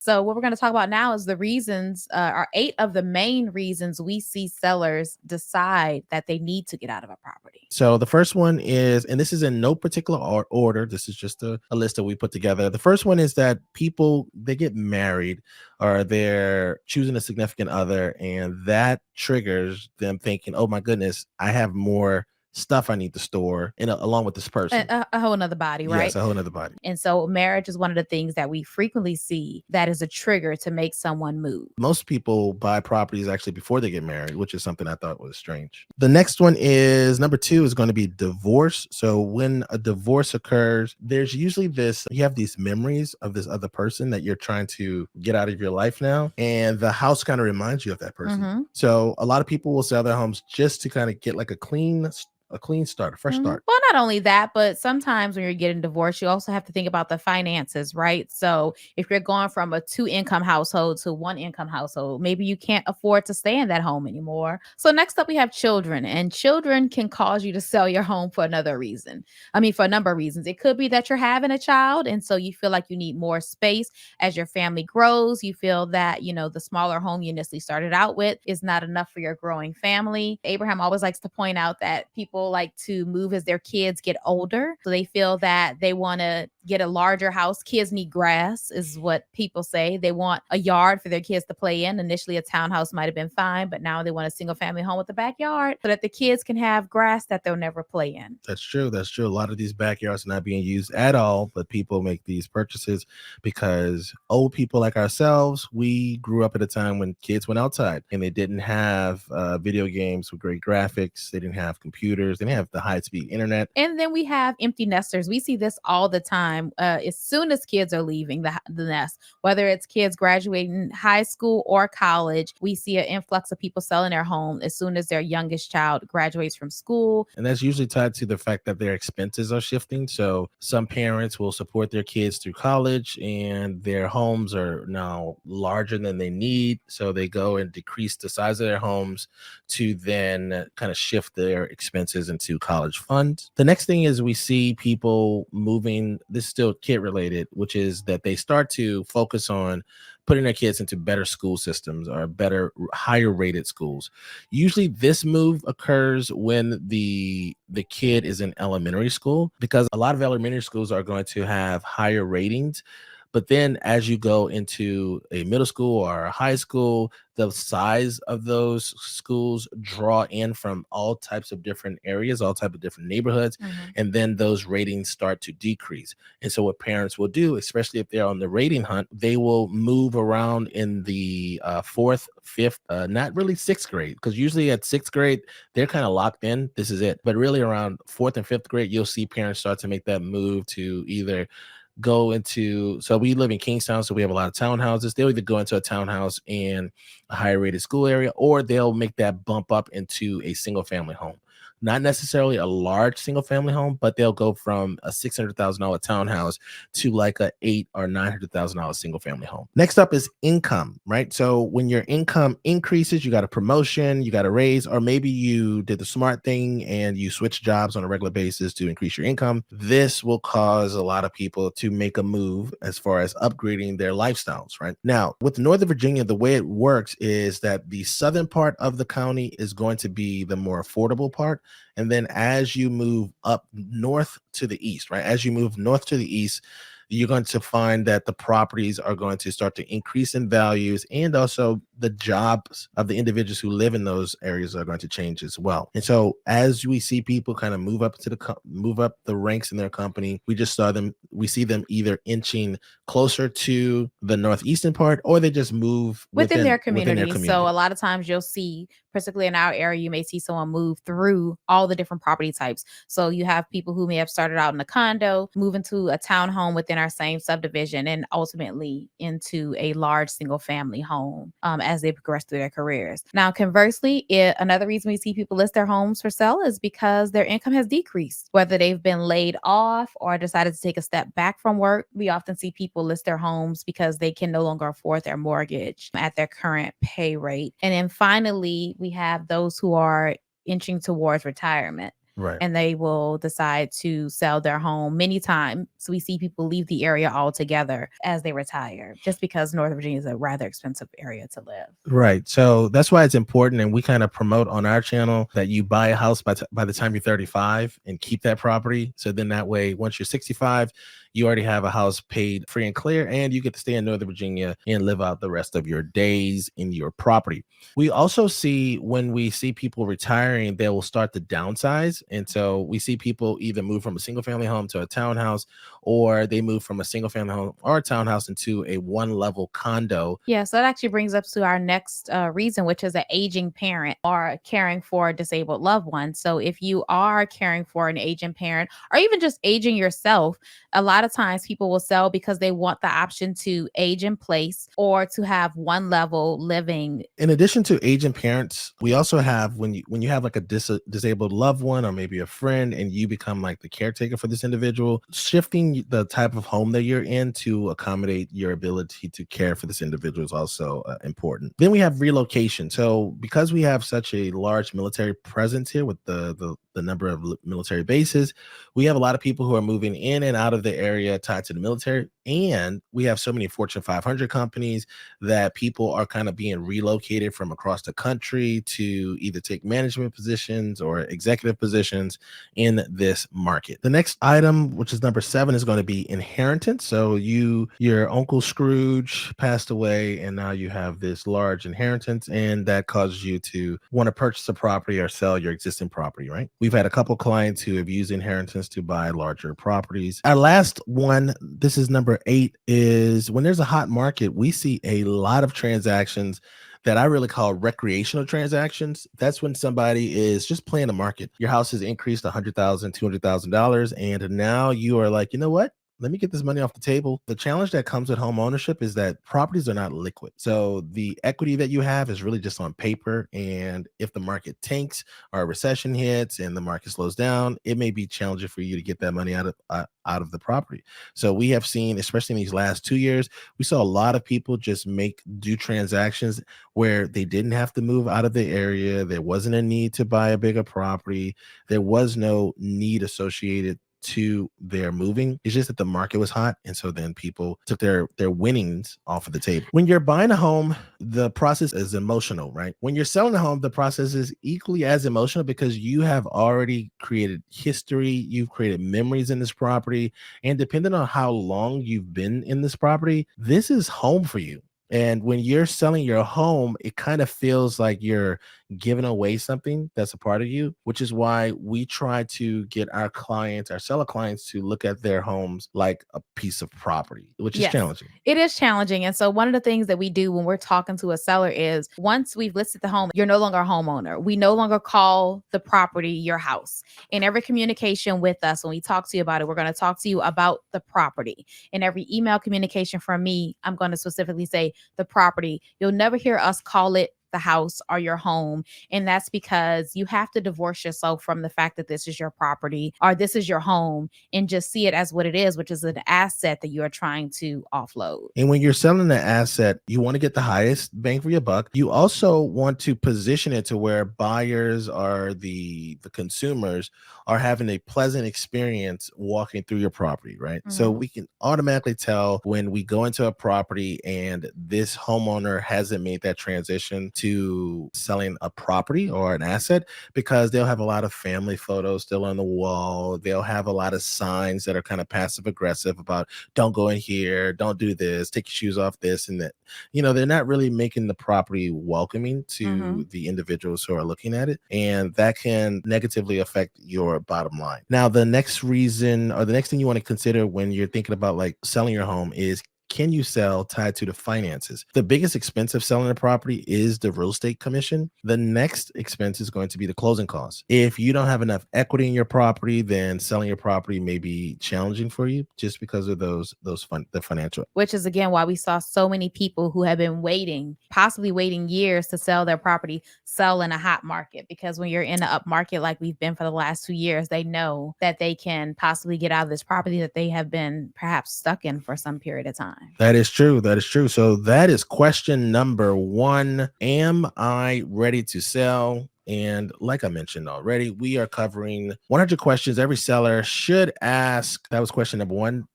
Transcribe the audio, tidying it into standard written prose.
So what we're going to talk about now is the reasons, are 8 of the main reasons we see sellers decide that they need to get out of a property. So the first one is, and this is in no particular order, this is just a list that we put together. The first one is that people, they get married or they're choosing a significant other, and that triggers them thinking, oh my goodness, I have more stuff I need to store along with this person. A whole nother body, right? Yes, a whole nother body. And so marriage is one of the things that we frequently see that is a trigger to make someone move. Most people buy properties actually before they get married, which is something I thought was strange. The next one is number 2 is going to be divorce. So when a divorce occurs, there's usually you have these memories of this other person that you're trying to get out of your life now. And the house kind of reminds you of that person. Mm-hmm. So a lot of people will sell their homes just to kind of get like a clean start, a fresh start. Well, not only that, but sometimes when you're getting divorced, you also have to think about the finances, right? So if you're going from a 2-income household to 1-income household, maybe you can't afford to stay in that home anymore. So next up, we have children, and children can cause you to sell your home for another reason. For a number of reasons. It could be that you're having a child, and so you feel like you need more space as your family grows. You feel that, the smaller home you initially started out with is not enough for your growing family. Abraham always likes to point out that people like to move as their kids get older. So they feel that they want to get a larger house. Kids need grass, is what people say. They want a yard for their kids to play in. Initially, a townhouse might have been fine, but now they want a single family home with a backyard so that the kids can have grass that they'll never play in. That's true. That's true. A lot of these backyards are not being used at all, but people make these purchases because old people like ourselves, we grew up at a time when kids went outside and they didn't have video games with great graphics. They didn't have computers. They didn't have the high-speed internet. And then we have empty nesters. We see this all the time. As soon as kids are leaving the nest, whether it's kids graduating high school or college, we see an influx of people selling their home as soon as their youngest child graduates from school. And that's usually tied to the fact that their expenses are shifting. So some parents will support their kids through college and their homes are now larger than they need. So they go and decrease the size of their homes to then kind of shift their expenses into college funds. The next thing is we see people moving, this is still kid related, which is that they start to focus on putting their kids into better school systems or better, higher rated schools. Usually this move occurs when the kid is in elementary school, because a lot of elementary schools are going to have higher ratings. But then as you go into a middle school or a high school, the size of those schools draw in from all types of different areas, all types of different neighborhoods. And then those ratings start to decrease. And so what parents will do, especially if they're on the rating hunt, they will move around in the 4th, 5th, not really 6th grade, because usually at 6th grade, they're kind of locked in. This is it. But really around 4th and 5th grade, you'll see parents start to make that move to either go into, so we live in Kingstown, so we have a lot of townhouses. They'll either go into a townhouse in a higher rated school area, or they'll make that bump up into a single family home. Not necessarily a large single family home, but they'll go from a $600,000 townhouse to like a $800,000 or $900,000 single family home. Next up is income, right? So when your income increases, you got a promotion, you got a raise, or maybe you did the smart thing and you switch jobs on a regular basis to increase your income. This will cause a lot of people to make a move as far as upgrading their lifestyles, right? Now, with Northern Virginia, the way it works is that the southern part of the county is going to be the more affordable part. And then as you move up north to the east, right? As you move north to the east, you're going to find that the properties are going to start to increase in values, and also the jobs of the individuals who live in those areas are going to change as well. And so as we see people kind of move up the ranks in their company, we see them either inching closer to the northeastern part, or they just move within their community. So a lot of times you'll see, particularly in our area, you may see someone move through all the different property types. So you have people who may have started out in a condo, move into a townhome within our same subdivision, and ultimately into a large single family home as they progress through their careers. Now, conversely, another reason we see people list their homes for sale is because their income has decreased. Whether they've been laid off or decided to take a step back from work, we often see people list their homes because they can no longer afford their mortgage at their current pay rate. And then finally, we have those who are inching towards retirement. Right. and they will decide to sell their home. Many times we see people leave the area altogether as they retire, just because Northern Virginia is a rather expensive area to live. Right. So that's why it's important. And we kind of promote on our channel that you buy a house by the time you're 35 and keep that property. So then that way, once you're 65, you already have a house paid free and clear, and you get to stay in Northern Virginia and live out the rest of your days in your property. We also see when we see people retiring, they will start to downsize. And so we see people either move from a single family home to a townhouse, or they move from a single family home or a townhouse into a one level condo. Yeah, so that actually brings us to our next reason, which is an aging parent or caring for a disabled loved one. So, if you are caring for an aging parent or even just aging yourself, a lot of times people will sell because they want the option to age in place or to have one level living. In addition to aging parents, we also have when you have like a disabled loved one or maybe a friend, and you become like the caretaker for this individual, shifting the type of home that you're in to accommodate your ability to care for this individual is also important. Then we have relocation. So because we have such a large military presence here with the number of military bases, we have a lot of people who are moving in and out of the area tied to the military, and we have so many Fortune 500 companies that people are kind of being relocated from across the country to either take management positions or executive positions in this market. The next item, which is number 7, is going to be inheritance. So your Uncle Scrooge passed away, and now you have this large inheritance, and that causes you to want to purchase a property or sell your existing property, right? We've had a couple clients who have used inheritance to buy larger properties. Our last one, this is number 8, is when there's a hot market, we see a lot of transactions that I really call recreational transactions. That's when somebody is just playing the market. Your house has increased $100,000, $200,000, and now you are like, you know what? Let me get this money off the table. The challenge that comes with home ownership is that properties are not liquid. So the equity that you have is really just on paper. And if the market tanks or a recession hits and the market slows down, it may be challenging for you to get that money out of the property. So we have seen, especially in these last 2 years, we saw a lot of people just do transactions where they didn't have to move out of the area. There wasn't a need to buy a bigger property. There was no need associated to their moving. It's just that the market was hot, and so then people took their winnings off of the table. When you're buying a home, the process is emotional, right? When you're selling a home, the process is equally as emotional because you have already created history, you've created memories in this property, and depending on how long you've been in this property, this is home for you. And when you're selling your home, it kind of feels like you're giving away something that's a part of you, which is why we try to get our clients, our seller clients, to look at their homes like a piece of property, which is Yes, challenging. it is challenging. And so, one of the things that we do when we're talking to a seller is once we've listed the home, you're no longer a homeowner. We no longer call the property your house. In every communication with us, when we talk to you about it, we're going to talk to you about the property. In every email communication from me, I'm going to specifically say the property. You'll never hear us call it the house or your home. And that's because you have to divorce yourself from the fact that this is your property or this is your home and just see it as what it is, which is an asset that you are trying to offload. And when you're selling the asset, you want to get the highest bang for your buck. You also want to position it to where buyers or the consumers are having a pleasant experience walking through your property, right? So we can automatically tell when we go into a property and this homeowner hasn't made that transition to selling a property or an asset, because they'll have a lot of family photos still on the wall. They'll have a lot of signs that are kind of passive aggressive about don't go in here, don't do this, take your shoes off, this and that. They're not really making the property welcoming to the individuals who are looking at it. And that can negatively affect your bottom line. Now, the next reason or the next thing you want to consider when you're thinking about like selling your home is, can you sell tied to the finances? The biggest expense of selling a property is the real estate commission. The next expense is going to be the closing costs. If you don't have enough equity in your property, then selling your property may be challenging for you just because of the financial. Which is again why we saw so many people who have been waiting, possibly waiting years to sell their property, sell in a hot market. Because when you're in an up market like we've been for the last 2 years, they know that they can possibly get out of this property that they have been perhaps stuck in for some period of time. time. That is true. That is true. So that is question number 1. Am I ready to sell? And like I mentioned already, we are covering 100 questions every seller should ask. That was question number 1.